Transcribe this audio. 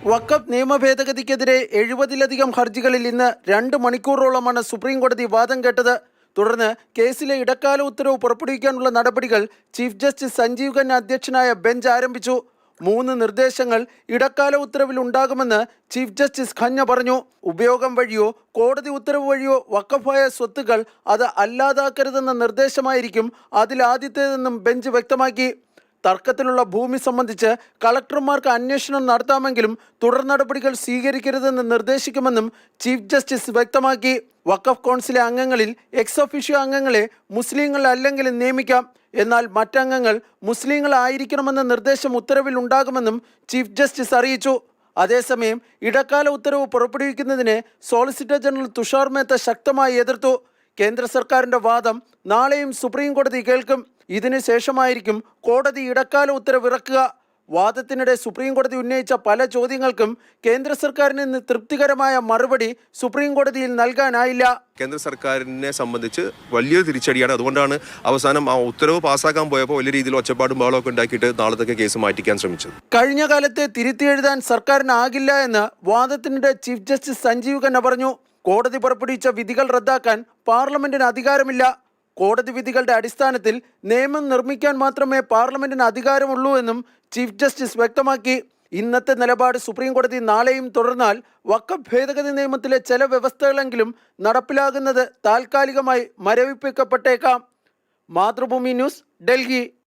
വഖഫ് നിയമ ഭേദഗതിക്കെതിരെ 70-ലധികം ഹർജികളിൽ ഇന്ന് 2 മണിക്കൂറോളമാണ് സുപ്രീം കോടതി വാദം കേട്ടത്. തുടർന്ന് കേസിലെ ഇടക്കാല ഉത്തരവ് പുറപ്പെടുവിക്കാനുള്ള നടപടികൾ ചീഫ് ജസ്റ്റിസ് സഞ്ജീവ് ഖന്ന അധ്യക്ഷനായ ബെഞ്ച് ആരംഭിച്ചു. 3 നിർദ്ദേശങ്ങൾ ഇടക്കാല ഉത്തരവിൽ ഉണ്ടാകുമെന്ന് ചീഫ് ജസ്റ്റിസ് ഖന്ന പറഞ്ഞു. ഉപയോഗം വഴിയോ കോടതി ഉത്തരവ് വഴിയോ വഖഫായ സ്വത്തുക്കൾ അത് അല്ലാതാക്കരുതെന്ന നിർദ്ദേശമായിരിക്കും അതിലാദ്യത്തേതെന്നും ബെഞ്ച് വ്യക്തമാക്കി. തർക്കത്തിലുള്ള ഭൂമി സംബന്ധിച്ച് കളക്ടർമാർക്ക് അന്വേഷണം നടത്താമെങ്കിലും തുടർ നടപടികൾ സ്വീകരിക്കരുതെന്ന് നിർദ്ദേശിക്കുമെന്നും ചീഫ് ജസ്റ്റിസ് വ്യക്തമാക്കി. വഖഫ് കൗൺസിലെ അംഗങ്ങളിൽ എക്സ് ഒഫീഷ്യോ അംഗങ്ങളെ മുസ്ലിങ്ങൾ അല്ലെങ്കിലും നിയമിക്കാം. എന്നാൽ മറ്റംഗങ്ങൾ മുസ്ലിങ്ങളായിരിക്കണമെന്ന നിർദ്ദേശം ഉത്തരവിൽ ഉണ്ടാകുമെന്നും ചീഫ് ജസ്റ്റിസ് അറിയിച്ചു. അതേസമയം ഇടക്കാല ഉത്തരവ് പുറപ്പെടുവിക്കുന്നതിനെ സോളിസിറ്റർ ജനറൽ തുഷാർ മേത്ത ശക്തമായി എതിർത്തു. കേന്ദ്ര സർക്കാരിൻ്റെ വാദം നാളെയും സുപ്രീം കോടതി കേൾക്കും. ഇതിനു ശേഷമായിരിക്കും കോടതി ഇടക്കാല ഉത്തരവ് ഇറക്കുക. വാദത്തിനിടെ സുപ്രീം കോടതി ഉന്നയിച്ച പല ചോദ്യങ്ങൾക്കും കേന്ദ്ര സർക്കാരിന് ഇന്ന് തൃപ്തികരമായ മറുപടി സുപ്രീം കോടതിയിൽ നൽകാനായില്ല. കേന്ദ്ര സർക്കാരിനെ സംബന്ധിച്ച് വലിയൊരു തിരിച്ചടിയാണ്. അതുകൊണ്ടാണ് അവസാനം ആ ഉത്തരവ് പാസ്സാക്കാൻ പോയപ്പോൾ വലിയ രീതിയിൽ ഒച്ചപ്പാടും ബഹളമൊക്കെ ഉണ്ടാക്കിയിട്ട് നാളത്തേക്ക് കേസ് മാറ്റിക്കാൻ ശ്രമിച്ചത്. കഴിഞ്ഞ കാലത്തെ തിരുത്തി എഴുതാൻ സർക്കാരിനാകില്ല എന്ന് വാദത്തിനിടെ ചീഫ് ജസ്റ്റിസ് സഞ്ജീവ് ഖന്ന പറഞ്ഞു. കോടതി പുറപ്പെടുവിച്ച വിധികൾ റദ്ദാക്കാൻ പാർലമെന്റിന് അധികാരമില്ല. കോടതി വിധികളുടെ അടിസ്ഥാനത്തിൽ നിയമം നിർമ്മിക്കാൻ മാത്രമേ പാർലമെന്റിന് അധികാരമുള്ളൂ എന്നും ചീഫ് ജസ്റ്റിസ് വ്യക്തമാക്കി. ഇന്നത്തെ നിലപാട് സുപ്രീം കോടതി നാളെയും തുടർന്നാൽ വഖഫ് ഭേദഗതി നിയമത്തിലെ ചില വ്യവസ്ഥകളെങ്കിലും നടപ്പിലാകുന്നത് താൽക്കാലികമായി മരവിപ്പിക്കപ്പെട്ടേക്കാം. മാതൃഭൂമി ന്യൂസ്, ഡൽഹി.